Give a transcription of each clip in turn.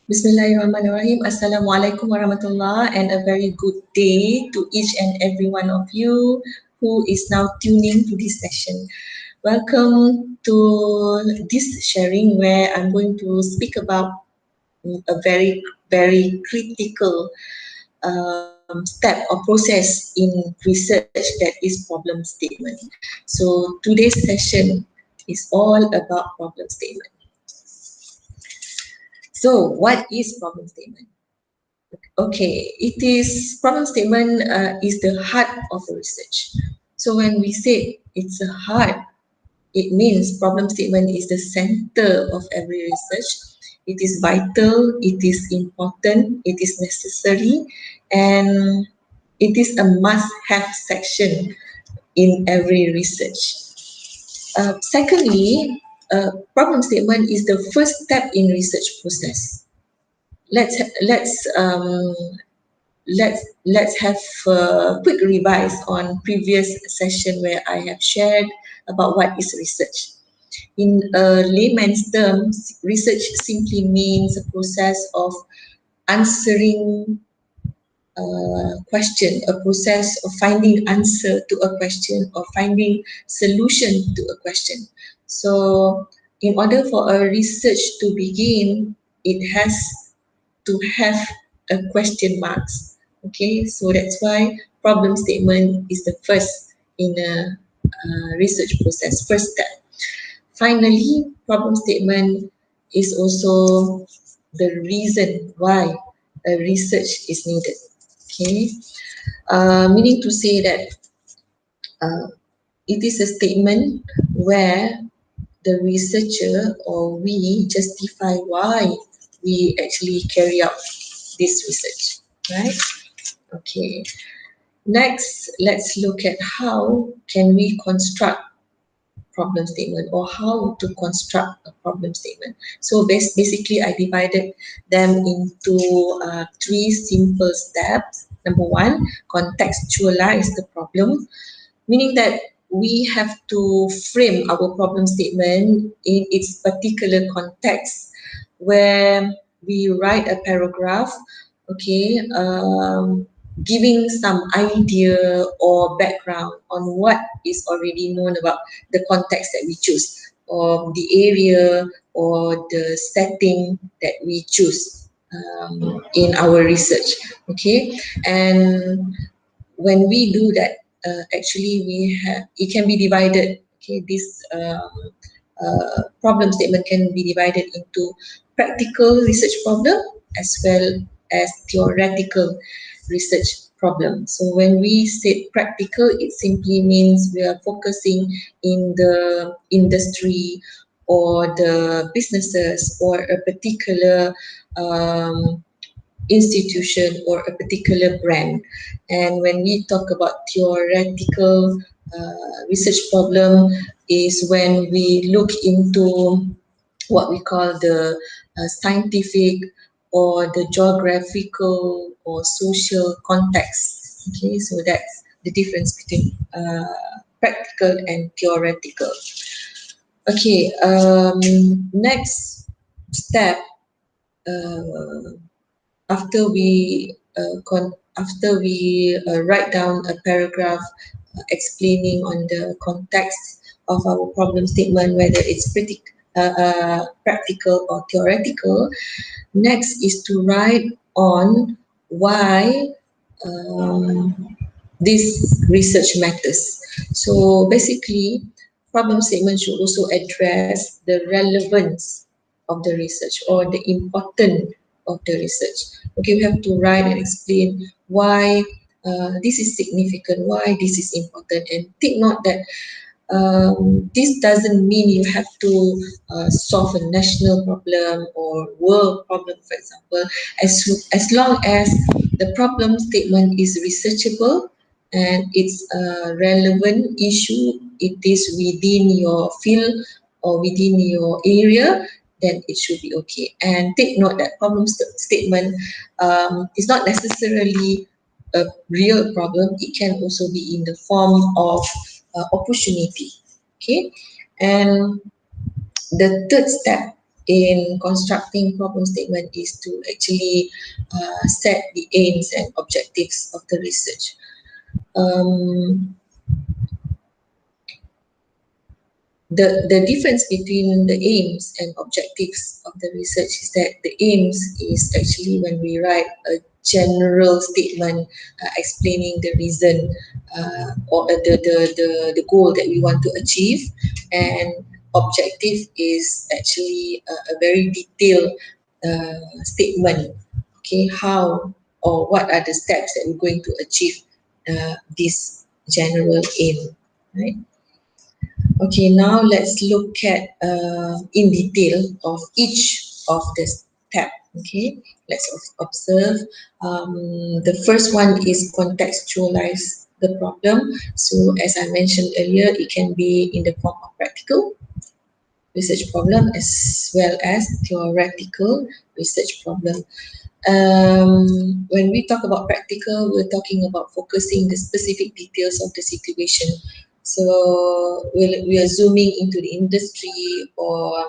Bismillahirrahmanirrahim. Assalamualaikum warahmatullah, and a very good day to each and every one of you who is now tuning to this session. Welcome to this sharing where I'm going to speak about a very critical step or process in research, that is problem statement. So today's session is all about problem statement. So what is problem statement? Okay, it is problem statement is the heart of the research. So when we say it's a heart, it means problem statement is the center of every research. It is vital, it is important, it is necessary, and it is a must-have section in every research. Secondly, problem statement is the first step in research process. Let's let's um, let's have a quick revise on previous session where I have shared about what is research. In layman's terms, research simply means a process of answering a question, a process of finding answer to a question or finding solution to a question. So in order for a research to begin, it has to have a question marks. Okay, so that's why problem statement is the first in a research process, first step. Finally, problem statement is also the reason why a research is needed. Okay, meaning to say that uh, it is a statement where the researcher or we justify why we actually carry out this research, right? Okay. Next, let's look at how can we construct problem statement or how to construct a problem statement. So basically, I divided them into three simple steps. Number one, contextualize the problem, meaning that we have to frame our problem statement in its particular context where we write a paragraph, okay, giving some idea or background on what is already known about the context that we choose, or the area or the setting that we choose in our research, okay. And when we do that, actually we have, it can be divided, okay, this problem statement can be divided into practical research problem as well as theoretical research problem. So when we say practical, it simply means we are focusing in the industry or the businesses or a particular institution or a particular brand. And when we talk about theoretical research problem, is when we look into what we call the scientific or the geographical or social context. Okay, so that's the difference between practical and theoretical. Okay, next step, uh, after we write down a paragraph explaining on the context of our problem statement, whether it's practical or theoretical. Next is to write on why this research matters. So basically, problem statement should also address the relevance of the research or the importance of the research. Okay, we have to write and explain why this is significant, why this is important, and take note that this doesn't mean you have to solve a national problem or world problem, for example, as long as the problem statement is researchable and it's a relevant issue, it is within your field or within your area, then it should be okay. And take note that problem statement is not necessarily a real problem. It can also be in the form of opportunity. Okay, and the third step in constructing problem statement is to actually set the aims and objectives of the research. The difference between the aims and objectives of the research is that the aims is actually when we write a general statement explaining the reason or the goal that we want to achieve, and objective is actually a very detailed statement, okay, how or what are the steps that we're going to achieve this general aim, right? Okay, now let's look at in detail of each of the step. Okay, let's observe. The first one is contextualize the problem. So as I mentioned earlier, it can be in the form of practical research problem as well as theoretical research problem. When we talk about practical, we're talking about focusing the specific details of the situation. So we are zooming into the industry or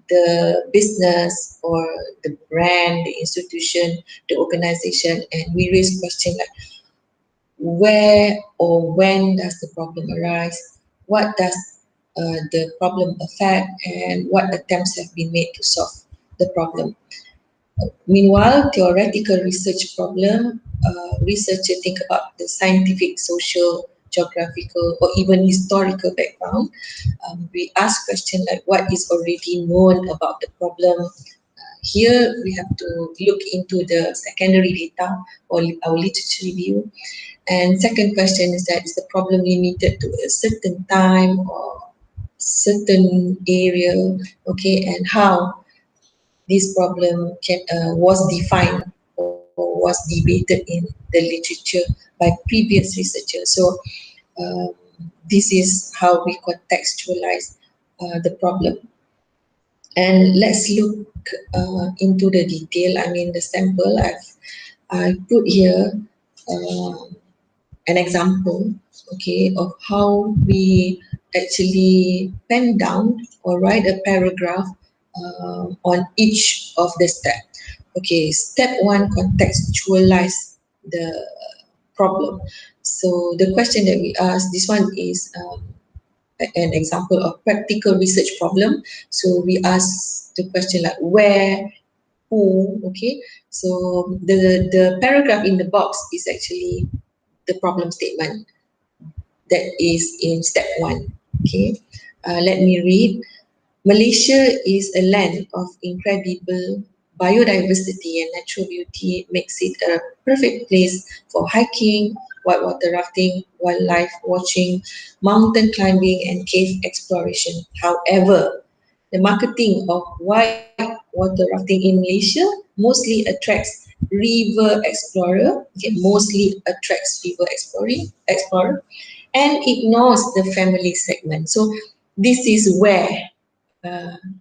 the business or the brand, the institution, the organization, and we raise questions like where or when does the problem arise? What does the problem affect, and what attempts have been made to solve the problem? Meanwhile, theoretical research problem, researchers think about the scientific, social, geographical, or even historical background. We ask questions like what is already known about the problem. Here, we have to look into the secondary data or our literature review. And second question is that is the problem limited to a certain time or certain area, okay, and how this problem was defined or was debated in the literature by previous researchers. So um, this is how we contextualize the problem. And let's look into the detail. I mean, the sample I put here an example, okay, of how we actually pen down or write a paragraph on each of the steps. Okay, step one, contextualize the problem. So the question that we ask, this one is an example of practical research problem. So we ask the question like where, who, okay. So the paragraph in the box is actually the problem statement that is in step one. Okay, let me read. Malaysia is a land of incredible biodiversity and natural beauty makes it a perfect place for hiking, whitewater rafting, wildlife watching, mountain climbing, and cave exploration. However, the marketing of whitewater rafting in Malaysia mostly attracts river explorer, okay, mostly attracts river explorer, and ignores the family segment. So this is where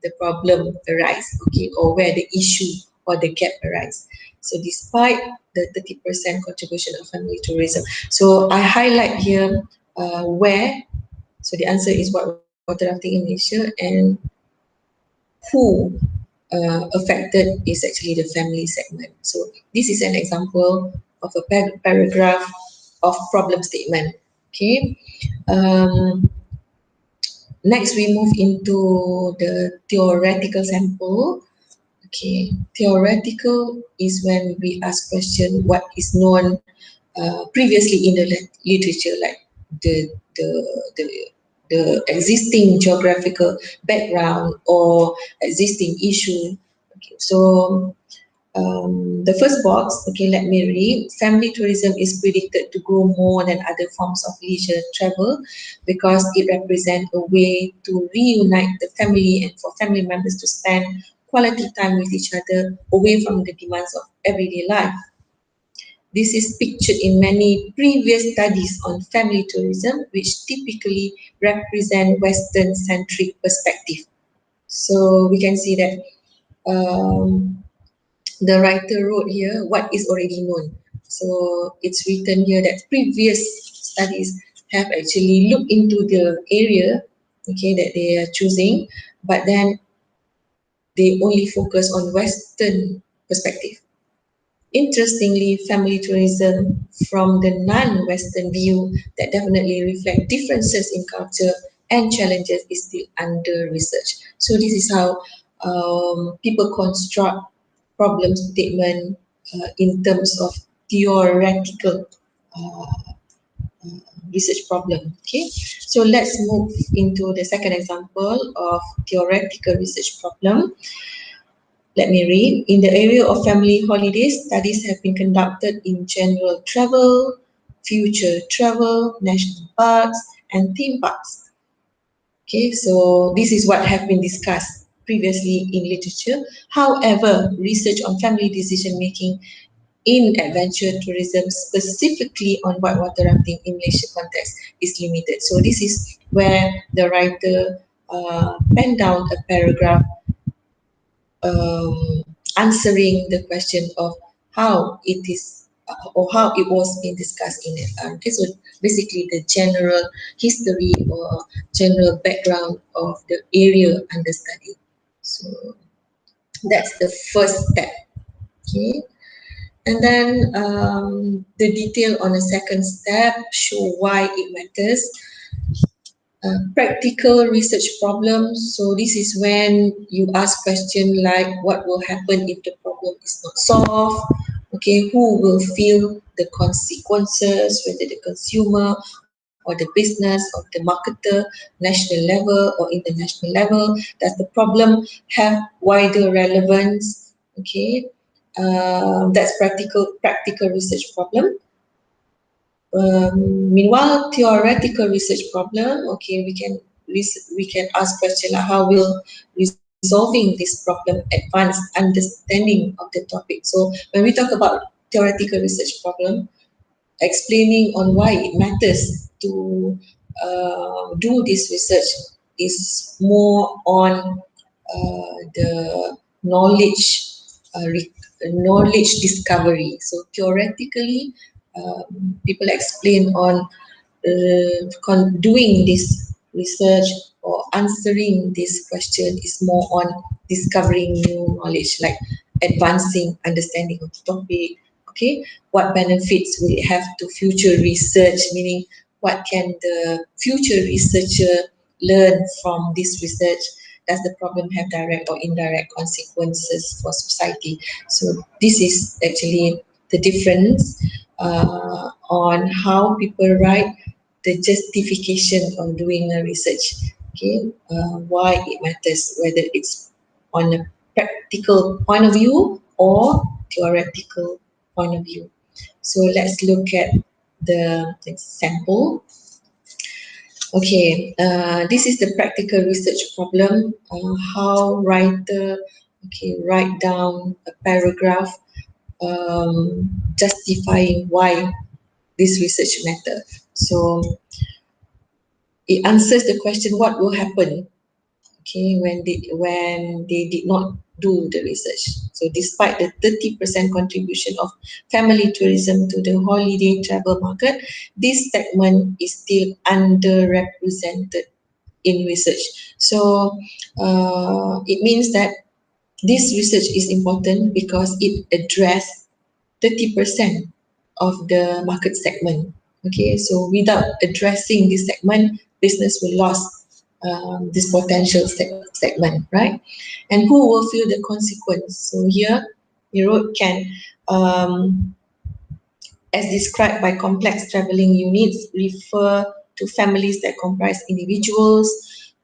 the problem arise, okay, or where the issue or the gap arise. So despite the 30% contribution of family tourism, so I highlight here where. So the answer is what water rafting in Malaysia, and who affected is actually the family segment. So this is an example of a paragraph of problem statement. Okay. Next, we move into the theoretical sample. Okay, theoretical is when we ask question what is known previously in the literature, like the the the the existing geographical background or existing issue. Okay, so the first box, okay, let me read. Family tourism is predicted to grow more than other forms of leisure travel because it represents a way to reunite the family and for family members to spend quality time with each other away from the demands of everyday life. This is pictured in many previous studies on family tourism, which typically represent Western-centric perspective. So we can see that the writer wrote here what is already known. So it's written here that previous studies have actually looked into the area, okay, that they are choosing, but then they only focus on Western perspective. Interestingly, family tourism from the non-Western view that definitely reflect differences in culture and challenges is still under research. So this is how people construct problem statement in terms of theoretical uh, research problem. Okay, so let's move into the second example of theoretical research problem. Let me read. In the area of family holidays, studies have been conducted in general travel, future travel, national parks, and theme parks. Okay, so this is what have been discussed previously in literature. However, research on family decision making in adventure tourism, specifically on whitewater rafting in Malaysia context, is limited. So this is where the writer penned down a paragraph answering the question of how it is or how it was being discussed in it. Okay, so basically the general history or general background of the area under study. So that's the first step. Okay. And then the detail on the second step show why it matters. Practical research problems. So this is when you ask question like what will happen if the problem is not solved? Okay, who will feel the consequences, whether the consumer or the business or the marketer, national level or international level? Does the problem have wider relevance? Okay, that's practical research problem. Meanwhile, theoretical research problem, okay, we can ask question like how will resolving this problem advance understanding of the topic. So when we talk about theoretical research problem, explaining on why it matters to do this research is more on the knowledge discovery. So theoretically, people explain on doing this research or answering this question is more on discovering new knowledge, like advancing understanding of the topic. Okay, what benefits will it have to future research, meaning what can the future researcher learn from this research? Does the problem have direct or indirect consequences for society? So this is actually the difference on how people write the justification of doing a research. Okay, why it matters, whether it's on a practical point of view or theoretical point of view. So let's look at the example. Okay, this is the practical research problem. How writer write down a paragraph justifying why this research matter. So it answers the question what will happen when they did not do the research. So despite the 30% contribution of family tourism to the holiday travel market, this segment is still underrepresented in research. So it means that this research is important because it addresses 30% of the market segment. Okay, so without addressing this segment, business will lose this potential segment, right? And who will feel the consequence? So here, you wrote can, as described by complex traveling units, refer to families that comprise individuals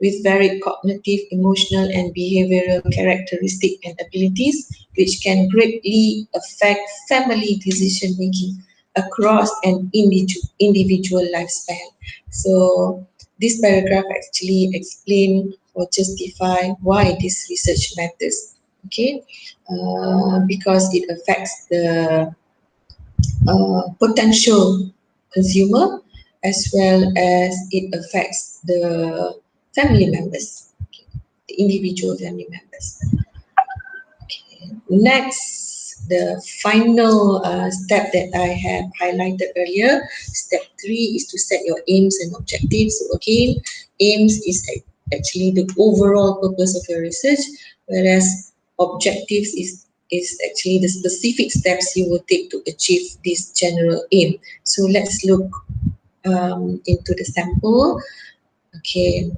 with varied cognitive, emotional, and behavioral characteristics and abilities, which can greatly affect family decision making across an individual lifespan. So this paragraph actually explain or justify why this research matters. Okay, because it affects the potential consumer as well as it affects the family members, the individual family members. Okay. Next, the final step that I have highlighted earlier, step 3 is to set your aims and objectives. So again, aims is actually the overall purpose of your research. whereas objectives is actually the specific steps you will take to achieve this general aim. So let's look into the sample. Okay,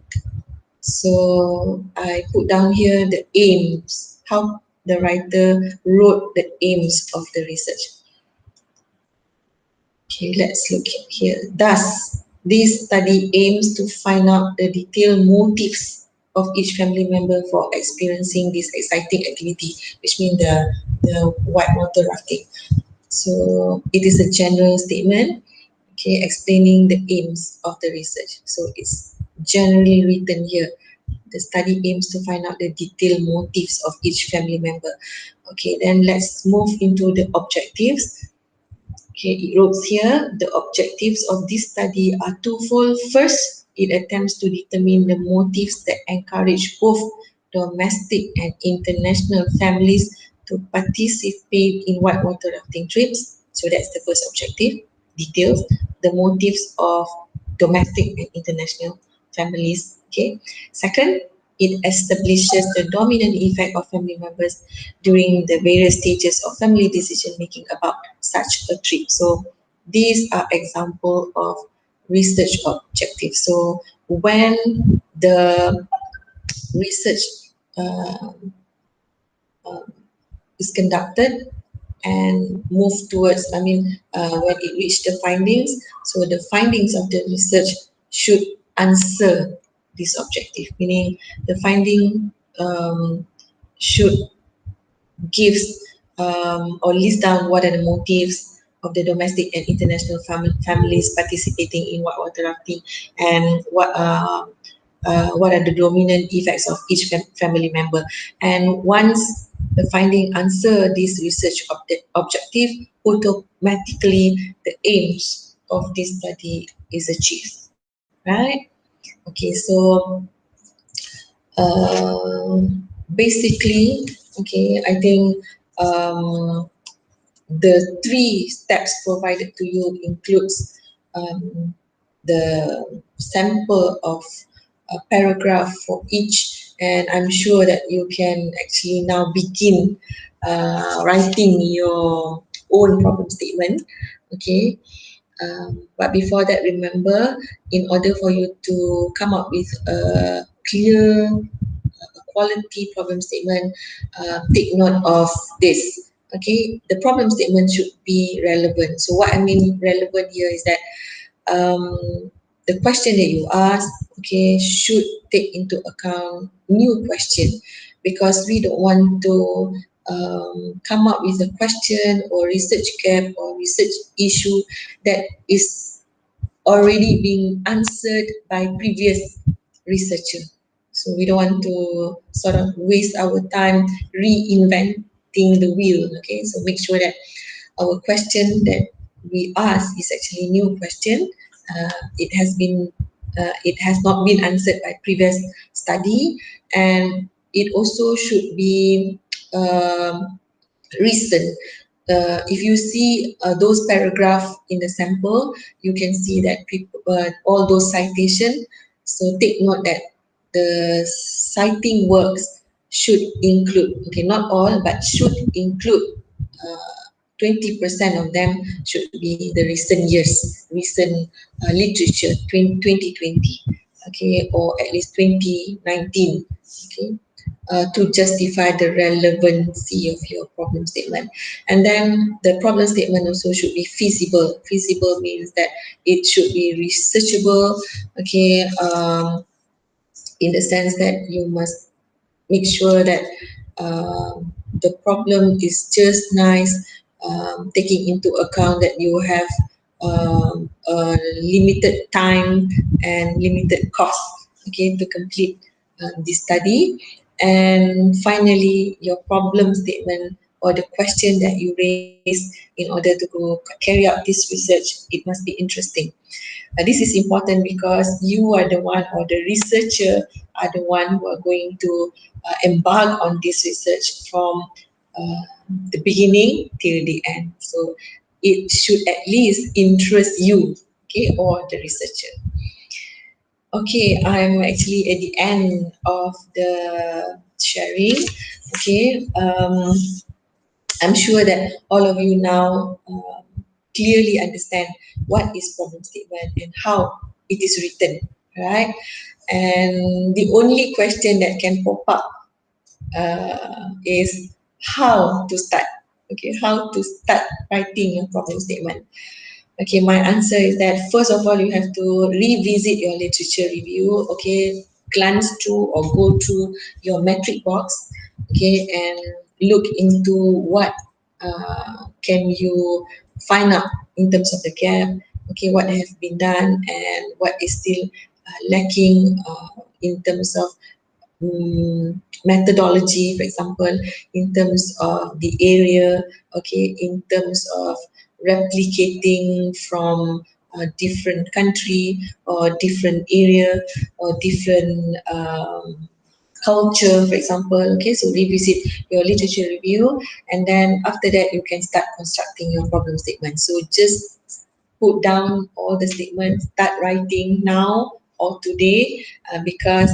so I put down here the aims, how the writer wrote the aims of the research. Okay, let's look here. Thus, this study aims to find out the detailed motives of each family member for experiencing this exciting activity, which means the whitewater rafting. So it is a general statement, okay, explaining the aims of the research. So it's generally written here. The study aims to find out the detailed motives of each family member. Okay, then let's move into the objectives. Okay, it wrote here, the objectives of this study are twofold. First, it attempts to determine the motives that encourage both domestic and international families to participate in whitewater rafting trips. So that's the first objective, details, the motives of domestic and international families. Okay. Second, it establishes the dominant effect of family members during the various stages of family decision making about such a trip. So these are example of research objectives. So when the research uh, uh, is conducted and move towards, when it reached the findings, so the findings of the research should answer this objective, meaning the finding should give or list down what are the motives of the domestic and international families participating in whitewater rafting, and what are the dominant effects of each family member. And once the finding answer this research objective, automatically the aims of this study is achieved, right? Okay, so uh, basically, okay, I think the 3 steps provided to you includes um, the sample of a paragraph for each, and I'm sure that you can actually now begin writing your own problem statement. Okay, but before that, remember, in order for you to come up with a clear quality problem statement, take note of this. Okay, the problem statement should be relevant. So what I mean relevant here is that the question that you ask, okay, should take into account new question, because we don't want to come up with a question or research gap or research issue that is already being answered by previous researcher. So we don't want to sort of waste our time reinventing the wheel. Okay, so make sure that our question that we ask is actually new question. It has not been answered by previous study, and it also should be recent. If you see those paragraph in the sample, you can see that all those citation. So take note that the citing works should include, okay, not all, but should include 20% of them should be the recent years, recent literature, 2020, okay, or at least 2019, okay, to justify the relevancy of your problem statement. And then the problem statement also should be feasible. Feasible means that it should be researchable, okay, in the sense that you must make sure that the problem is just nice, taking into account that you have a limited time and limited cost, okay, to complete this study. And finally, your problem statement or the question that you raise in order to go carry out this research, it must be interesting. This is important because you are the one, or the researcher are the one who are going to embark on this research from uh, the beginning till the end. So it should at least interest you, okay, or the researcher. Okay, I'm actually at the end of the sharing. Okay, I'm sure that all of you now clearly understand what is problem statement and how it is written, right? And the only question that can pop up is how to start. Okay, how to start writing a problem statement. Okay, my answer is that first of all, you have to revisit your literature review. Okay, glance through or go through your metric box. Okay, and look into what can you find out in terms of the gap. Okay, what has been done and what is still lacking in terms of methodology, for example, in terms of the area, okay, in terms of replicating from a different country or different area or different culture, for example. Okay, so revisit your literature review, and then after that you can start constructing your problem statement. So just put down all the statements, start writing now or today, because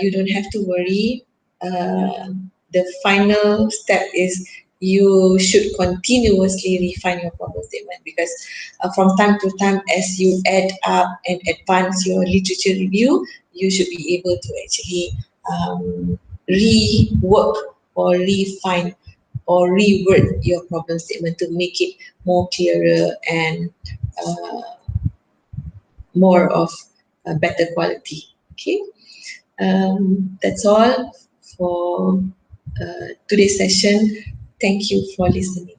you don't have to worry. The final step is you should continuously refine your problem statement, because from time to time, as you add up and advance your literature review, you should be able to actually rework or refine or reword your problem statement to make it more clearer and uh, more of a better quality. Okay, that's all for today's session. Thank you for listening.